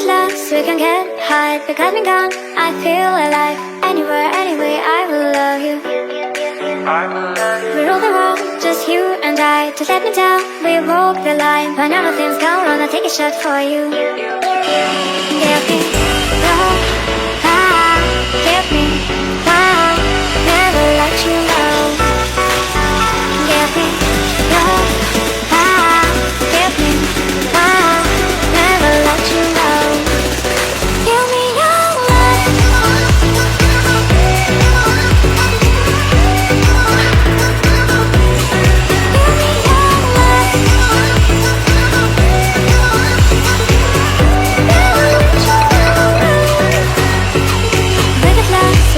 last, we can get high. You got me gone, I feel alive. Anywhere, anyway, I will love you. We rule the world, just you and I. Just let me down, we walk the line. When all the things go wrong, I'll take a shot for you. Give me love, give me love, never let you go. Give me love, give me love, never let you go. Give me your love.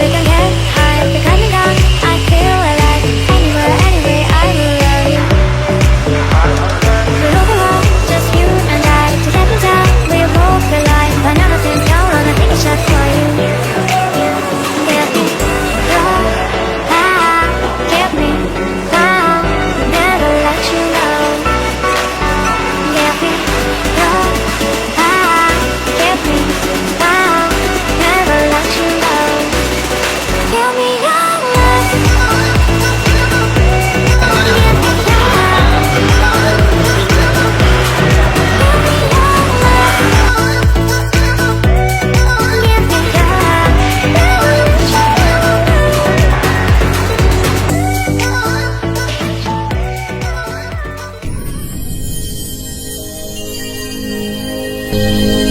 We can get high, we got me down, I feel alive. Anywhere, anyway, I will love you. We rule the world, just you and I. Just let me down, we walk the line. When all the things go wrong, I'll take a shot for you. Give me love, give me love, never let you go. Give me love, give me love, never let you go. Give me your love. Give me your love. Give me your love.